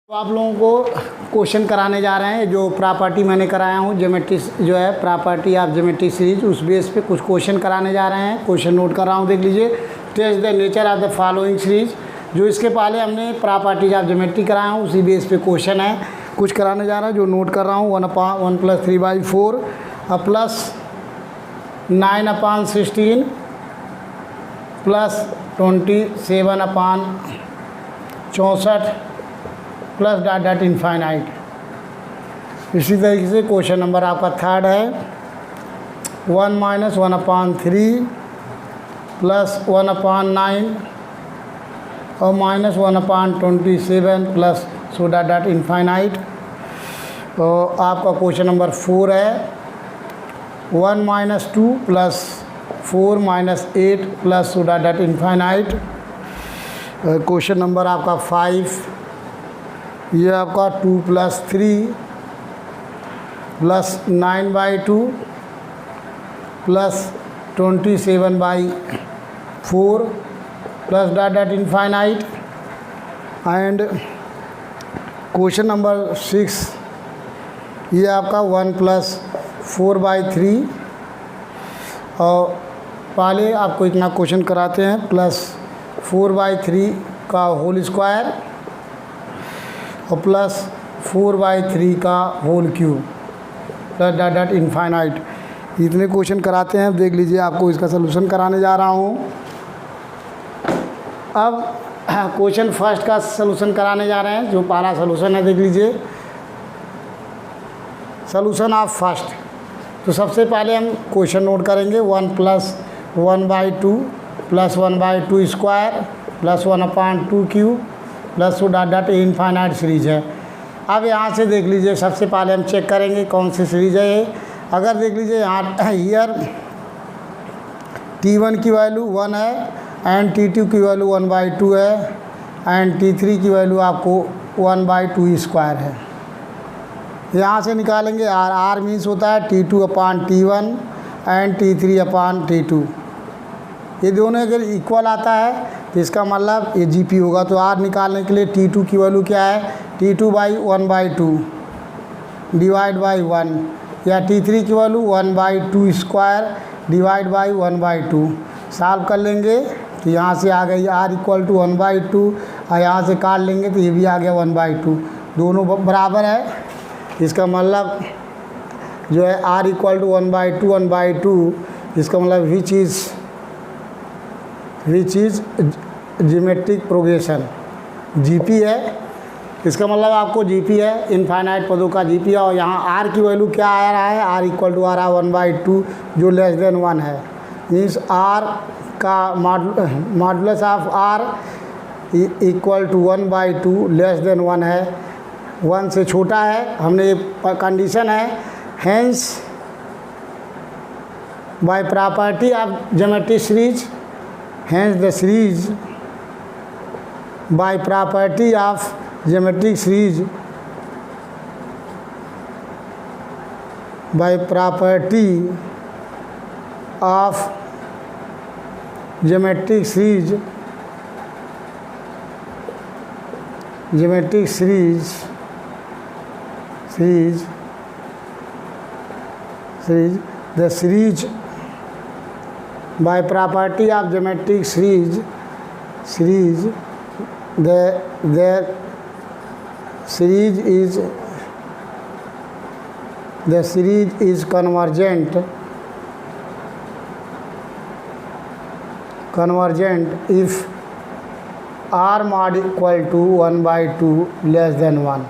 तो आप लोगों को क्वेश्चन कराने जा रहे हैं। जो प्रॉपर्टी मैंने कराया हूँ ज्योमेट्री जो है प्रॉपर्टी ऑफ ज्योमेट्री सीरीज, उस बेस पे कुछ क्वेश्चन कराने जा रहे हैं। क्वेश्चन नोट कर रहा हूँ, देख लीजिए। Test the nature of the following series. जो इसके पहले हमने प्रॉपर्टीज ऑफ ज्योमेट्री कराया हूँ उसी बेस पे क्वेश्चन है, कुछ कराने जा रहा है जो नोट कर रहा हूँ। 1 + 3/4 plus 9/16 plus 27/64 plus dot dot infinite. इसी तरीके से क्वेश्चन नंबर आपका थर्ड है 1 - 1/3 प्लस 1/9 और -1/27 plus so dot dot infinite. तो आपका क्वेश्चन नंबर 4 है 1 - 2 plus 4 - 8 plus so dot dot infinite. Question number आपका 5, ये आपका 2 + 3 plus 9/2 plus 27/4 plus dot dot infinite. And question number 6, ये आपका 1 + 4/3। और पहले आपको इतना क्वेश्चन कराते हैं, प्लस 4/3 का होल स्क्वायर और प्लस 4/3 का whole cube plus dot dot infinite. इतने क्वेश्चन कराते हैं, देख लीजिए। आपको इसका सलूशन कराने जा रहा हूँ। अब क्वेश्चन फर्स्ट का सलूशन कराने जा रहे हैं। जो पहला सलूशन है, देख लीजिए। Solution of first. तो सबसे पहले हम क्वेश्चन नोट करेंगे। 1 + 1/2 plus 1/2 square plus 1/2 cube plus dot dot infinite series है। अब यहाँ से देख लीजिए, सबसे पहले हम चेक करेंगे कौन सी सीरीज है ये। अगर देख लीजिए यहाँ हियर T1 की वैल्यू 1 है एंड T2 की वैल्यू 1/2 है एंड T3 की वैल्यू आपको 1/2 स्क्वायर है। यहाँ से निकालेंगे R मीन्स होता है T2/T1 एंड T3/T2। ये दोनों अगर इक्वल आता है तो इसका मतलब ये GP होगा। तो R निकालने के लिए T2 की वैल्यू क्या है, T2/1/2 डिवाइड बाई 1, या T3 की value 1/2 square divide by 1/2। Solve कर लेंगे तो यहाँ से आ गई R = 1/2 और यहाँ से काट लेंगे तो ये भी आ गया 1/2। दोनों बराबर है। इसका मतलब जो है R = 1/2 इसका मतलब which is geometric progression GP है। इसका मतलब आपको GP है, इनफाइनाइट पदों का GP है। और यहाँ R की वैल्यू क्या आ रहा है, R = 1/2 जो लेस देन 1 है। मीन्स R का modulus of R = 1/2 less than 1 है, 1 से छोटा है। हमने ये कंडीशन है। Hence by property of geometric series, hence the series by property of geometric series by property of geometric series the series by property of geometric series the series is convergent if R mod = 1/2 less than 1।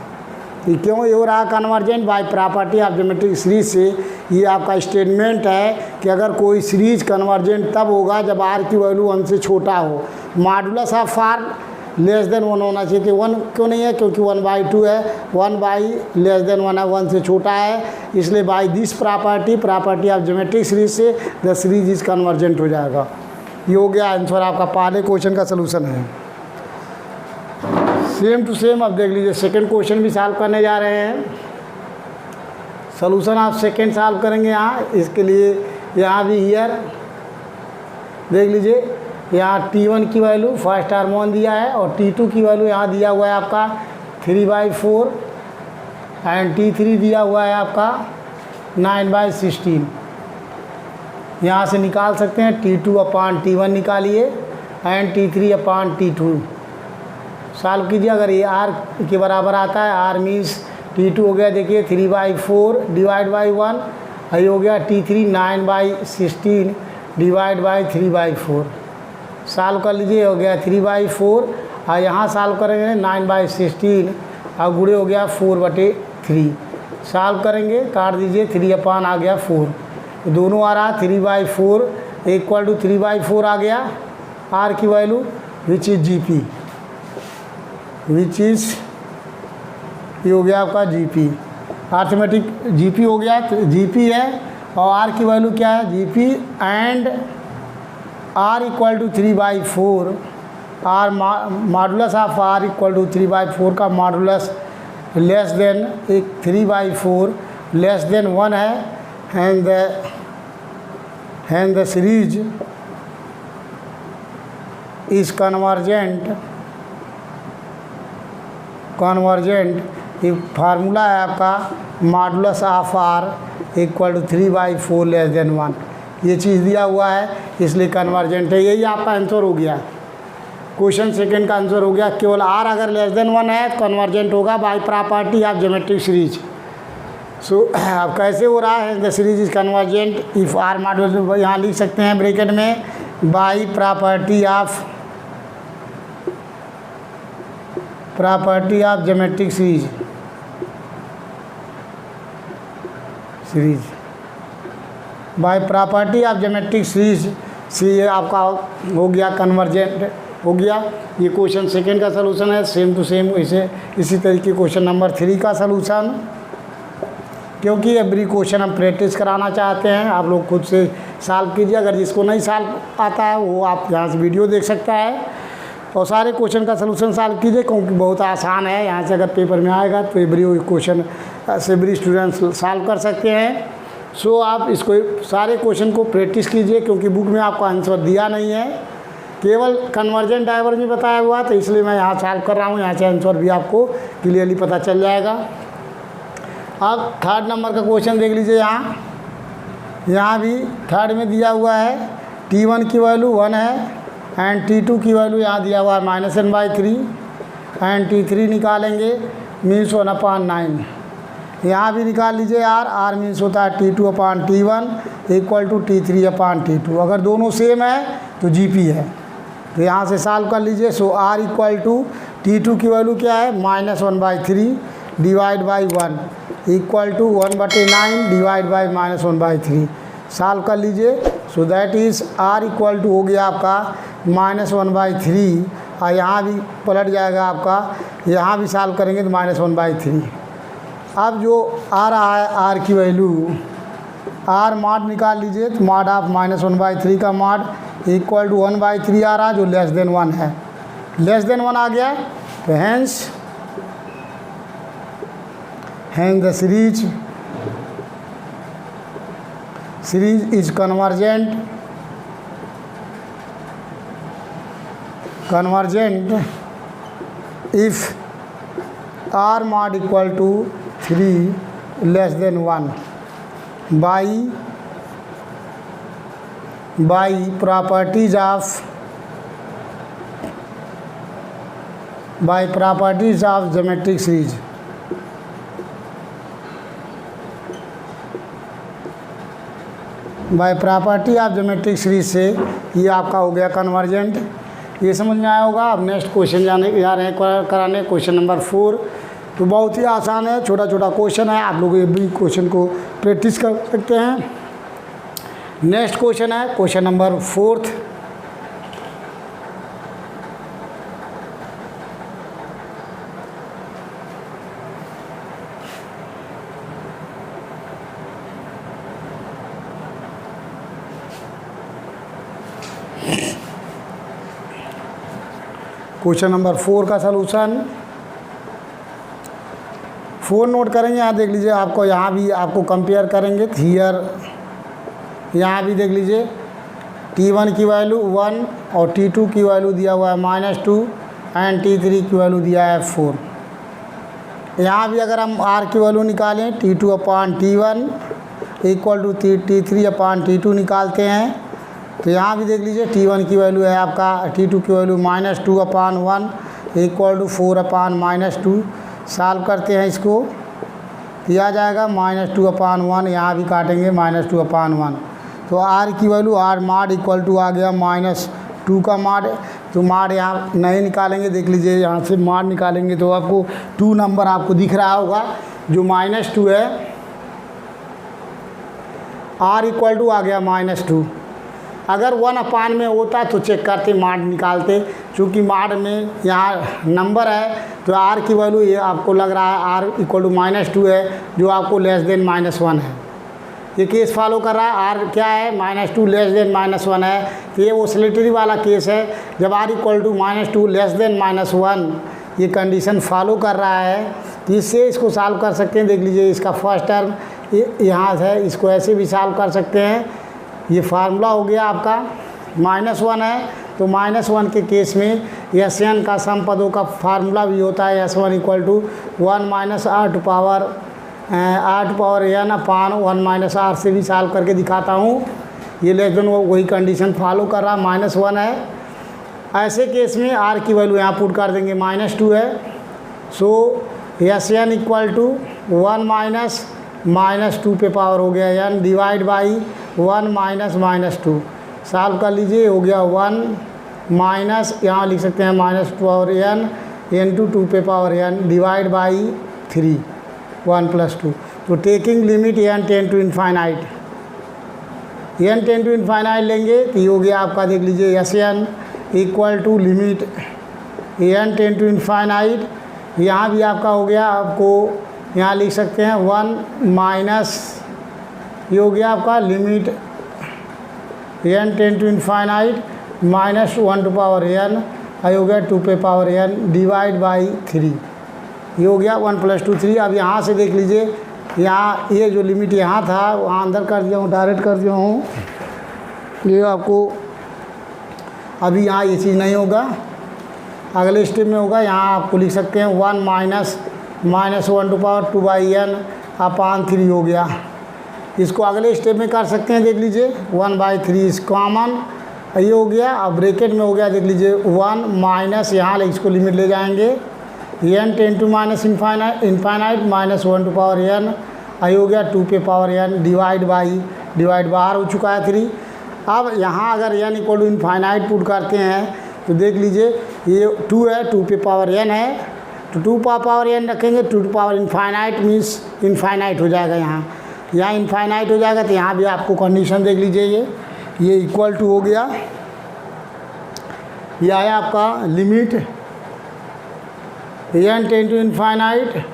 ये क्यों ये हो रहा convergent by property of geometric series से? ये आपका statement है कि अगर कोई सीरीज कन्वर्जेंट तब होगा जब R की वैल्यू 1 से छोटा हो। Modulus of R less than 1 होना चाहिए। कि 1 क्यों नहीं है, क्योंकि 1/2 है। 1/<1 है, 1 से छोटा है। इसलिए by this property of geometric series से द सीरीज इज कन्वर्जेंट हो जाएगा। ये हो गया आंसर आपका। पहले क्वेश्चन का सलूशन है। सेम टू सेम अब देख लीजिए, सेकंड क्वेश्चन भी सॉल्व करने जा रहे हैं। सलूशन आप सेकंड सॉल्व करेंगे यहाँ। इसके लिए यहाँ भी हियर देख लीजिए, यहाँ T1 की वैल्यू फर्स्ट हार्मोन दिया है और T2 की वैल्यू यहाँ दिया हुआ है आपका 3/4 एंड T3 दिया हुआ है आपका 9/16। यहाँ से निकाल सकते हैं T2/T1 निकालिए एंड T3/T2 सॉल्व कीजिए। अगर ये R के बराबर आता है, R मीन्स T2 हो गया, देखिए 3/4 डिवाइड बाई 1, ये हो गया T3 9/16 डिवाइड बाई 3/4। सॉल्व कर लीजिए, हो गया 3/4 और यहाँ सॉल्व करेंगे 9/16 और गुणे हो गया 4/3। सॉल्व करेंगे, काट दीजिए, 3 आ गया 4, दोनों आ रहा 3/4 इक्वल टू 3/4 आ गया R की value which is GP, which is ये हो गया आपका GP, अर्थमेटिक GP हो गया, तो GP है और R की वैल्यू क्या है GP and R equal to 3/4, R modulus of R equal to 3/4 का modulus less than 3/4 less than 1 है and the series is convergent. ये फार्मूला है आपका modulus of R equal to 3/4 less than 1, ये चीज़ दिया हुआ है इसलिए कन्वर्जेंट है। यही आपका आंसर हो गया, क्वेश्चन सेकंड का आंसर हो गया। केवल R अगर लेस देन 1 है तो कन्वर्जेंट होगा by property of geometric series. So अब कैसे हो रहा है, the series is convergent if R modulus, यहाँ लिख सकते हैं ब्रैकेट में by property of geometric series by property of geometric series से ये आपका हो गया कन्वर्जेंट हो गया। ये क्वेश्चन सेकंड का सलूशन है, सेम टू सेम इसी तरीके क्वेश्चन नंबर 3 का सलूशन। क्योंकि एवरी क्वेश्चन हम प्रैक्टिस कराना चाहते हैं, आप लोग खुद से सॉल्व कीजिए। अगर जिसको नहीं सॉल्व आता है वो आप यहाँ से वीडियो देख सकता है और सारे क्वेश्चन का सलूशन सॉल्व कीजिए, क्योंकि बहुत आसान है। यहाँ से अगर पेपर में आएगा तो every question every student solve कर सकते हैं। सो आप इसको सारे क्वेश्चन को प्रैक्टिस कीजिए, क्योंकि बुक में आपको आंसर दिया नहीं है, केवल कन्वर्जेंट डाइवर्जेंट बताया हुआ, तो इसलिए मैं यहाँ सॉल्व कर रहा हूँ। यहाँ से आंसर भी आपको क्लियरली पता चल जाएगा। अब थर्ड नंबर का क्वेश्चन देख लीजिए। यहाँ भी थर्ड में दिया हुआ है T1 की वैल्यू 1 है एंड T2 की वैल्यू यहाँ दिया हुआ है -n/3 एंड T3 निकालेंगे मीन्स 1/9। यहाँ भी निकाल लीजिए R मीन्स होता है T2/T1 इक्वल टू T3/T2। अगर दोनों सेम है तो GP है, तो यहाँ से सॉल्व कर लीजिए। सो R इक्वल टू T2 की वैल्यू क्या है -1/3 divide by 1 equal to 1/9 divide by -1/3। Solve कर लीजिए। So that is R equal to हो गया आपका -1/3 और यहाँ भी पलट जाएगा आपका, यहाँ भी सॉल्व करेंगे तो -1/3। अब जो आ रहा है R की वैल्यू, R मॉड निकाल लीजिए, तो मॉड ऑफ -1/3 का मॉड इक्वल टू 1/3 आ रहा जो लेस देन 1 है, लेस देन 1 आ गया, तो hence the series is convergent if R mod equal to 3 less than 1 by properties of geometric series. By property of geometric series से ये आपका हो गया कन्वर्जेंट। ये समझ में आया होगा। अब नेक्स्ट क्वेश्चन जा रहे हैं कराने, क्वेश्चन नंबर 4। तो बहुत ही आसान है, छोटा छोटा क्वेश्चन है, आप लोग ये भी क्वेश्चन को प्रैक्टिस कर सकते हैं। नेक्स्ट क्वेश्चन है क्वेश्चन नंबर 4। क्वेश्चन नंबर 4 का सलूशन 4 नोट करेंगे। यहाँ देख लीजिए, आपको यहाँ भी आपको कंपेयर करेंगे। हियर यहाँ भी देख लीजिए, T1 की वैल्यू 1 और T2 की वैल्यू दिया हुआ है -2 एंड T3 की वैल्यू दिया है 4। यहाँ भी अगर हम आर की वैल्यू निकालें T2 upon T1 equal to T3 upon T2 निकालते हैं, तो यहाँ भी देख लीजिए T1 की वैल्यू है आपका, T2 की value -2 upon 1 equal to 4 upon -2। Solve करते हैं इसको, किया जाएगा -2 अपान 1, यहाँ भी काटेंगे -2 अपान 1। तो आर की वैल्यू आर माड इक्वल टू आ गया -2 का माड। तो माड यहाँ नहीं निकालेंगे, देख लीजिए यहाँ से माड निकालेंगे तो आपको 2 नंबर आपको दिख रहा होगा जो -2 है। आर इक्वल टू आ गया -2। अगर 1 अपान में होता तो चेक करते, माड निकालते, क्योंकि माड में यहाँ नंबर है तो आर की वैल्यू ये आपको लग रहा है आर इक्वल टू -2 है, जो आपको लेस देन -1 है। ये केस फॉलो कर रहा है, आर क्या है -2 लेस देन -1 है, तो ये ओसिलेटरी वाला केस है। जब R equal to -2 less than -1 ये कंडीशन फॉलो कर रहा है, तो इससे इसको सॉल्व कर सकते हैं। देख लीजिए इसका फर्स्ट टर्म यहाँ है, इसको ऐसे भी सॉल्व कर सकते हैं। ये फार्मूला हो गया आपका -1 है, तो -1 के केस में Sn का सम पदों का फार्मूला भी होता है S1 equal to 1 minus r to power n upon 1 minus r से भी सॉल्व करके दिखाता हूँ। ये लेस देन वही कंडीशन फॉलो कर रहा, -1 है। ऐसे केस में r की वैल्यू यहाँ पुट कर देंगे, -2 है। सो Sn इक्वल टू 1 माइनस -2 पे पावर हो गया n divide by 1 minus -2। Solve कर लीजिए, हो गया 1 माइनस, यहाँ लिख सकते हैं -2 पावर n इंटू 2 पे पावर n डिवाइड बाई 3 1 + 2। तो taking limit n tend to infinite, n tend to infinite लेंगे तो ये हो गया आपका, देख लीजिए Sn equal to limit n tend to infinite. यहाँ भी आपका हो गया, आपको यहाँ लिख सकते हैं 1 माइनस, ये हो गया आपका limit n tend to infinite -1 to power n, ये हो गया 2 पे पावर n डिवाइड बाई 3, ये हो गया 1 + 2 3। अब यहाँ से देख लीजिए, यहाँ ये जो लिमिट यहाँ था वहाँ अंदर कर दिया हूँ, डायरेक्ट कर दिया हूँ। ये आपको अभी यहाँ ये चीज़ नहीं होगा, अगले स्टेप में होगा। यहाँ आपको लिख सकते हैं 1 माइनस -1 टू पावर 2/n अपान 3 हो गया। इसको अगले स्टेप में कर सकते हैं, देख लीजिए 1/3 इस कॉमन, ये हो गया। अब ब्रैकेट में हो गया, देख लीजिए 1 माइनस, यहाँ इसको लिमिट ले जाएंगे n tend to minus infinite -1 to power n, ये हो गया 2 पे पावर n डिवाइड बाहर हो चुका है 3। अब यहाँ अगर n equal to infinite put करते हैं तो देख लीजिए ये 2 है, 2 पे पावर n है, तो 2 पावर n रखेंगे, 2 to power infinite means infinite हो जाएगा। यहाँ इनफाइनाइट हो जाएगा, तो यहाँ भी आपको कंडीशन देख लीजिए, ये इक्वल टू हो गया, ये आया आपका limit n tend to infinite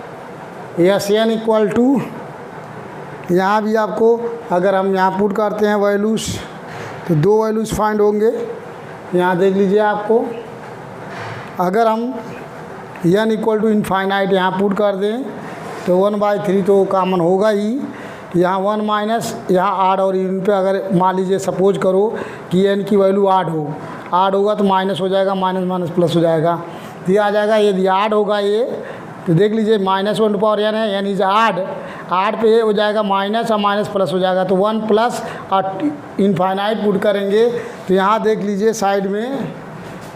Sn equal to, यहाँ भी आपको अगर हम यहाँ पुट करते हैं वैल्यूज़ तो 2 वैल्यूज़ फाइंड होंगे। यहाँ देख लीजिए आपको, अगर हम n इक्वल टू इनफाइनाइट यहाँ पुट कर दें तो 1/3 तो कॉमन होगा ही। यहाँ 1 माइनस, यहाँ आड और इवन पे अगर मान लीजिए सपोज करो कि n की वैल्यू आड होगा तो माइनस हो जाएगा, माइनस प्लस हो जाएगा, तो ये आ जाएगा। यदि आड होगा ये तो देख लीजिए -1 टू पावर n है, n इज आड पे हो जाएगा माइनस और माइनस प्लस हो जाएगा, तो 1 प्लस और इनफाइनाइट पुट करेंगे। तो यहाँ देख लीजिए साइड में,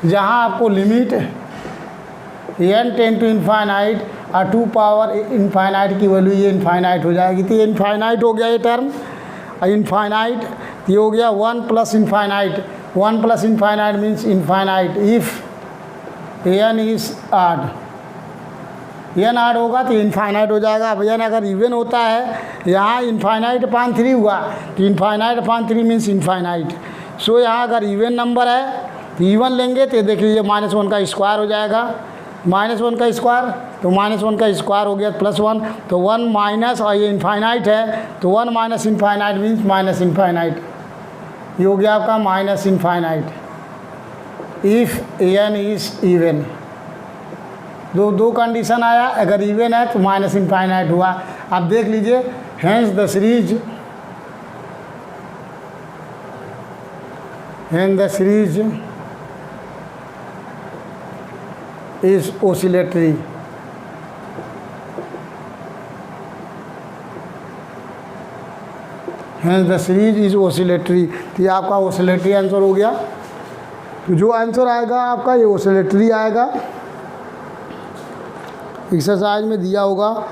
जहाँ आपको limit n tend to infinite और 2 पावर इनफाइनाइट की वैल्यू ये इनफाइनाइट हो जाएगी, तो ये इनफाइनाइट हो गया ये टर्म। इनफाइनाइट ये हो गया 1 plus infinite, 1 plus infinite means infinite if n is odd, n odd होगा तो इनफाइनाइट हो जाएगा। अब n अगर इवन होता है, यहाँ इनफाइनाइट अपान 3 हुआ तो इनफाइनाइट अपान 3 मीन्स इनफाइनाइट। सो यहाँ अगर इवन नंबर है तो इवन लेंगे तो देख लीजिए -1 का स्क्वायर हो जाएगा, -1 का स्क्वायर, तो -1 का स्क्वायर हो गया +1, तो 1 माइनस, और ये इनफाइनाइट है तो 1 minus infinite means minus infinite, ये हो गया आपका minus infinite if n is even. दो कंडीशन आया, अगर इवन है तो माइनस इनफाइनाइट हुआ। अब देख लीजिए, hence the series is oscillatory. Hence the series is oscillatory. तो ये आपका ओसिलेटरी आंसर हो गया। तो जो आंसर आएगा आपका ये ओसिलेटरी आएगा। एक्सरसाइज में दिया होगा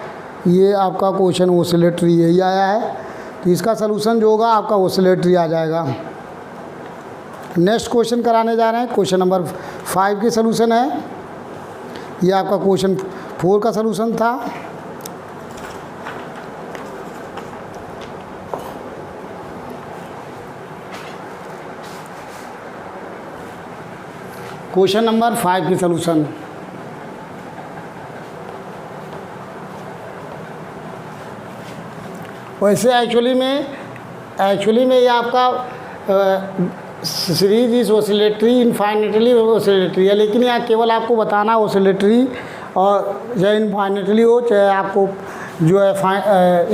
ये आपका क्वेश्चन ओसिलेटरी यही आया है, तो इसका सलूशन जो होगा आपका ओसिलेटरी आ जाएगा। नेक्स्ट क्वेश्चन कराने जा रहे हैं, क्वेश्चन नंबर 5 के सलूशन है। ये आपका क्वेश्चन 4 का सलूशन था। क्वेश्चन नंबर 5 की सलूशन। वैसे एक्चुअली में ये आपका series is oscillatory infinitely oscillatory है, लेकिन यहाँ केवल आपको बताना ओसिलेटरी और चाहे इनफाइनेटली हो चाहे आपको जो है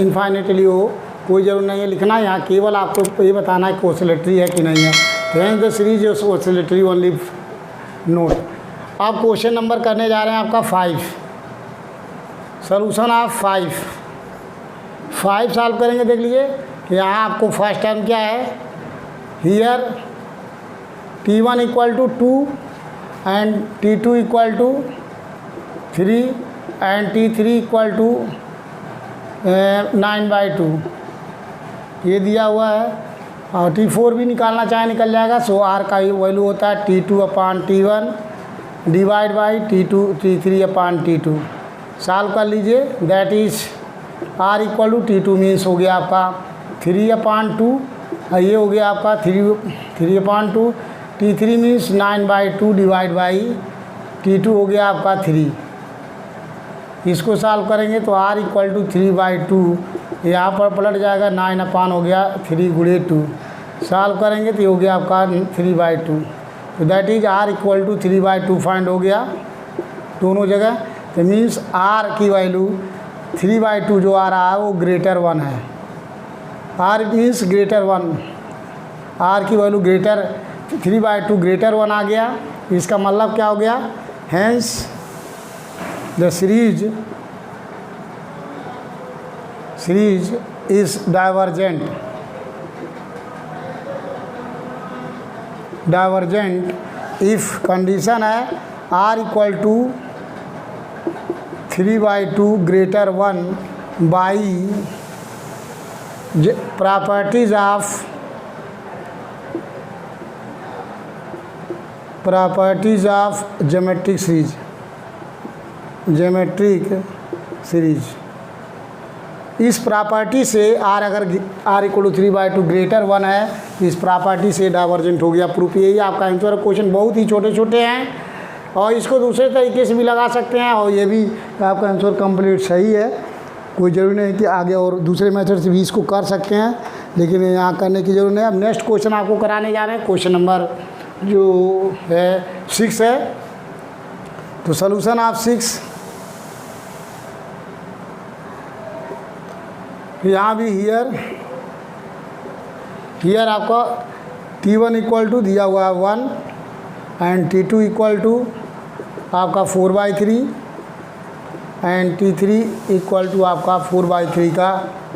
इनफाइनेटली हो, कोई ज़रूर नहीं है लिखना। यहाँ केवल आपको ये बताना है कि ओसिलेटरी है कि नहीं है। Hence the series is oscillatory only note. आप क्वेश्चन नंबर करने जा रहे हैं आपका 5, सॉल्यूशन ऑफ 5 सॉल्व करेंगे। देख लीजिए यहाँ आपको फर्स्ट टाइम क्या है, here T1 equal to 2 and T2 equal to 3 and T3 equal to 9/2 ये दिया हुआ है। और T4 भी निकालना चाहे निकल जाएगा। सो R का वैल्यू होता है T2/T1 divide by T3/T2। Solve कर लीजिए। That is R equal to T2 means हो गया आपका 3/2, ये हो गया आपका 3/2। T3 means 9/2 divide by T2 हो गया आपका 3। इसको सॉल्व करेंगे तो R इक्वल टू 3/2, यहाँ पर पलट जाएगा 9 हो गया 3 गुणे 2। सॉल्व करेंगे तो ये हो गया आपका 3/2। तो that is R equal to 3/2 find हो गया दोनों जगह। तो मीन्स R की वैल्यू 3/2 जो आ रहा है वो ग्रेटर 1 है। R मीन्स ग्रेटर 1, R की वैल्यू ग्रेटर 3/2 ग्रेटर 1 आ गया। इसका मतलब क्या हो गया, hence the series is divergent if condition है R equal to 3/2 greater 1 by properties of geometric series. इस प्रॉपर्टी से R अगर R इक्वल टू 3/2 ग्रेटर 1 है, इस प्रॉपर्टी से डाइवर्जेंट हो गया। प्रूफ यही आपका आंसर। क्वेश्चन बहुत ही छोटे छोटे हैं और इसको दूसरे तरीके से भी लगा सकते हैं और ये भी आपका आंसर कंप्लीट सही है। कोई ज़रूरी नहीं कि आगे और दूसरे मेथड से भी इसको कर सकते हैं, लेकिन यहाँ करने की ज़रूरत नहीं। अब नेक्स्ट क्वेश्चन आपको कराने जा रहे हैं, क्वेश्चन नंबर जो है 6 है। तो सॉल्यूशन ऑफ 6, यहाँ भी हियर आपका T1 इक्वल टू दिया हुआ है 1 एंड T2 इक्वल टू आपका 4/3 एंड T3 इक्वल टू आपका 4/3 का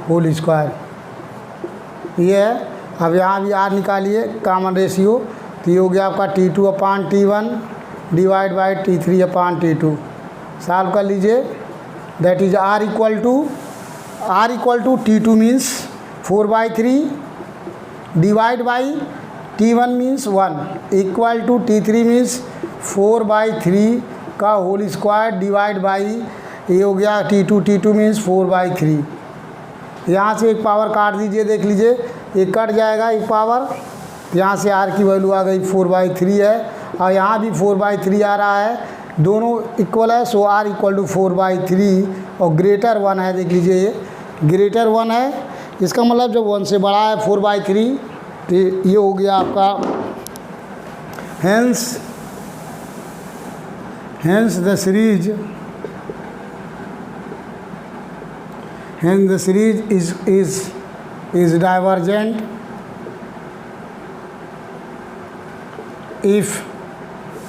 होल स्क्वायर। ये है। अब यहाँ भी R निकालिए कॉमन रेशियो, तो ये हो गया आपका T2/T1 divide by T3/T2। Solve कर लीजिए। That is R equal to T2 means 4/3 divide by T1 means 1 equal to T3 means 4/3 का होल स्क्वायर डिवाइड बाई ये हो गया T2 मीन्स 4/3। यहाँ से एक पावर काट दीजिए, देख लीजिए एक कट जाएगा एक पावर। यहाँ से R की वैल्यू आ गई 4/3 है और यहाँ भी 4/3 आ रहा है, दोनों इक्वल है। सो R इक्वल टू 4/3 और ग्रेटर 1 है। देख लीजिए ये ग्रेटर 1 है, इसका मतलब जब 1 से बड़ा है 4/3, तो ये हो गया आपका hence the series is divergent if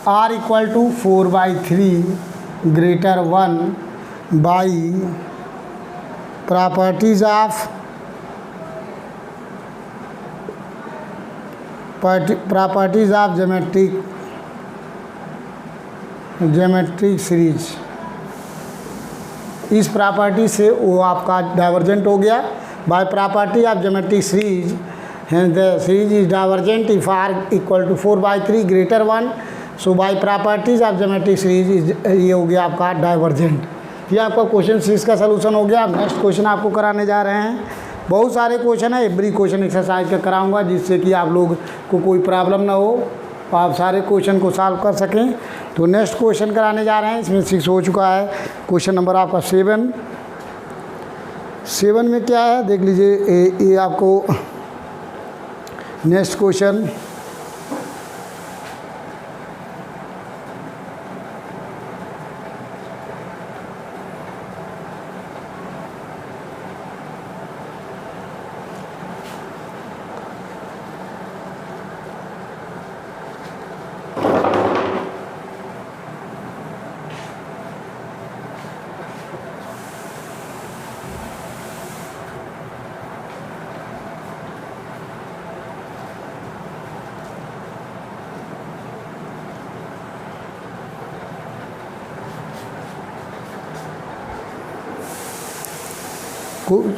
R equal to 4/3 greater 1 by properties of properties of geometric series, इस प्रॉपर्टी से वो आपका डाइवर्जेंट हो गया। By property of geometric series the series is divergent if r equal to 4/3 greater 1। So by properties of geometric series is, ये हो गया आपका डाइवर्जेंट। ये आपका क्वेश्चन 6 का सलूशन हो गया। नेक्स्ट क्वेश्चन आपको कराने जा रहे हैं। बहुत सारे क्वेश्चन है, एवरी क्वेश्चन एक्सरसाइज का कराऊंगा जिससे कि आप लोग को कोई प्रॉब्लम ना हो, आप सारे क्वेश्चन को सॉल्व कर सकें। तो नेक्स्ट क्वेश्चन कराने जा रहे हैं, इसमें 6 हो चुका है। क्वेश्चन नंबर आपका 7 में क्या है देख लीजिए। ये आपको नेक्स्ट क्वेश्चन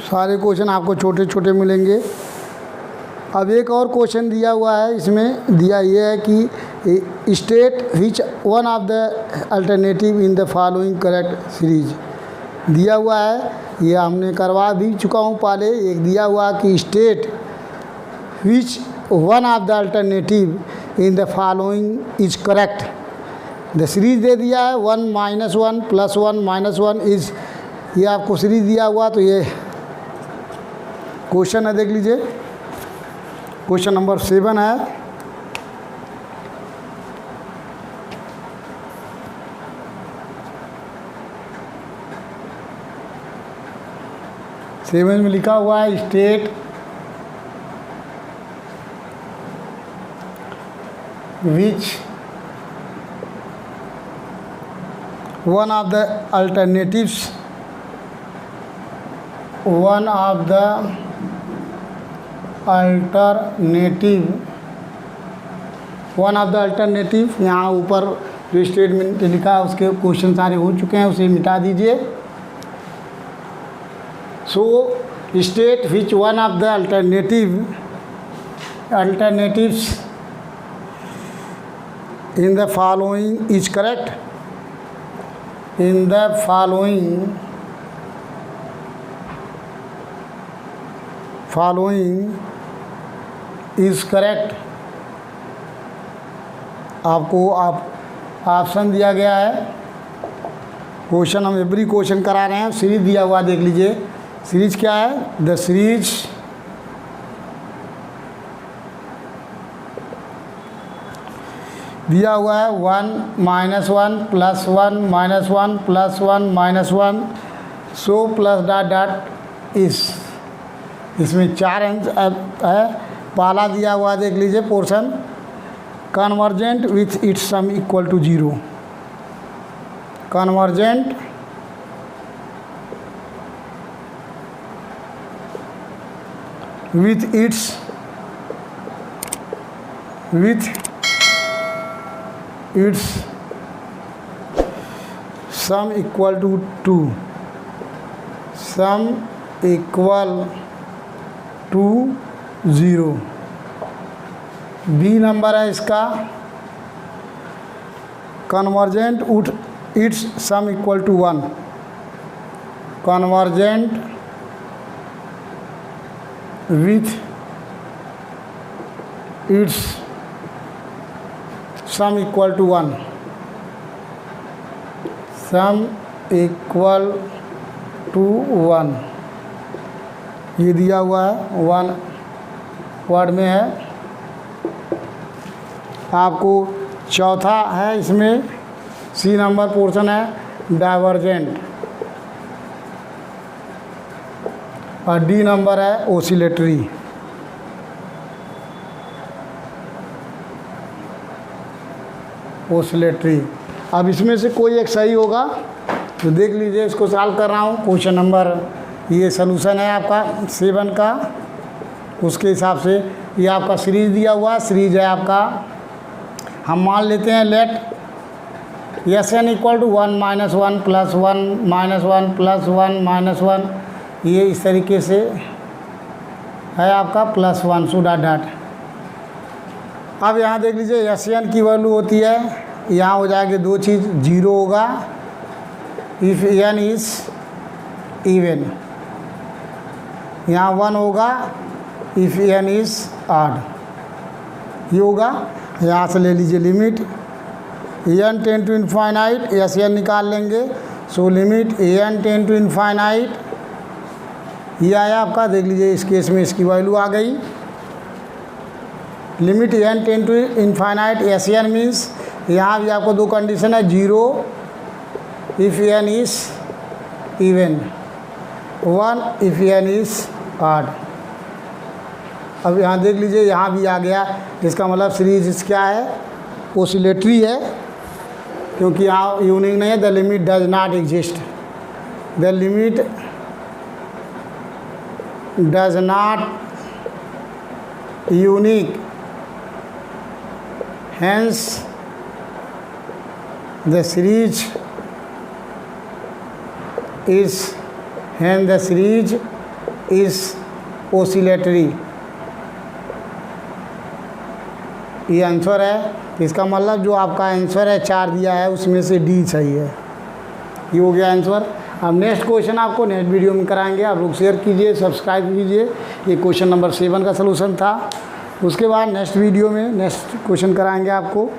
सारे क्वेश्चन आपको छोटे छोटे मिलेंगे। अब एक और क्वेश्चन दिया हुआ है, इसमें दिया ये है कि state which one of the alternative in the following correct series दिया हुआ है। ये हमने करवा भी चुका हूँ पहले। एक दिया हुआ कि state which one of the alternative in the following is correct. The series दे दिया है 1 - 1 + 1 - 1 इज, ये आपको सीरीज दिया हुआ। तो ये क्वेश्चन है, देख लीजिए। क्वेश्चन नंबर 7 है। सेवन में लिखा हुआ है state which one of the alternatives यहाँ ऊपर जो स्टेटमेंट लिखा है उसके क्वेश्चन सारे हो चुके हैं, उसे मिटा दीजिए। So state which one of the alternatives in the following is correct. In the following is correct. आपको ऑप्शन दिया गया है। क्वेश्चन हम एवरी क्वेश्चन करा रहे हैं। सीरीज दिया हुआ देख लीजिए। सीरीज क्या है? द सीरीज दिया हुआ है 1 - 1 + 1 - 1 + 1 - 1 सो प्लस डॉट इस। इसमें 4 आंसर है। पहला दिया हुआ देख लीजिए portion, convergent with its sum equal to 0। Convergent with its sum equal to 2। Sum equal to 0। B number है इसका, convergent its sum equal to 1। Convergent with its sum equal to 1। Sum equal to 1 ये दिया हुआ है, 1 word में है। आपको चौथा है इसमें, सी नंबर पोर्शन है डाइवर्जेंट, और डी नंबर है ओसिलेटरी। अब इसमें से कोई एक सही होगा तो देख लीजिए। इसको सॉल्व कर रहा हूँ। क्वेश्चन नंबर ये सलूशन है आपका 7 का, उसके हिसाब से ये आपका सीरीज दिया हुआ है, सीरीज है आपका, हम मान लेते हैं let S N equal to 1 - 1 + 1 - 1 + 1 - 1, ये इस तरीके से है आपका +1 सो डॉट। अब यहाँ देख लीजिए एस एन की वैल्यू होती है, यहाँ हो जाएगी दो चीज़, 0 होगा इफ़ एन इज़ इवन, यहाँ 1 होगा इफ़ एन इज़ ऑड, ये होगा। यहाँ से ले लीजिए limit N tend to infinite, S N निकाल लेंगे, सो limit N tend to infinite, ये आया आपका, देख लीजिए इस केस में इसकी वैल्यू आ गई। Limit N tend to infinite S N means यहाँ भी आपको दो कंडीशन है, 0 if N is even, 1 if N is odd. अब यहाँ देख लीजिए यहाँ भी आ गया, इसका मतलब सीरीज क्या है, ओसिलेटरी है, क्योंकि यहाँ यूनिक नहीं है। The limit does not exist, the limit does not unique, hence the series is oscillatory, ये आंसर है। इसका मतलब जो आपका आंसर है 4 दिया है उसमें से डी सही है, ये हो गया आंसर। अब नेक्स्ट क्वेश्चन आपको नेक्स्ट वीडियो में कराएंगे, आप लोग शेयर कीजिए, सब्सक्राइब कीजिए। ये क्वेश्चन नंबर 7 का सलूशन था। उसके बाद नेक्स्ट वीडियो में नेक्स्ट क्वेश्चन कराएंगे आपको।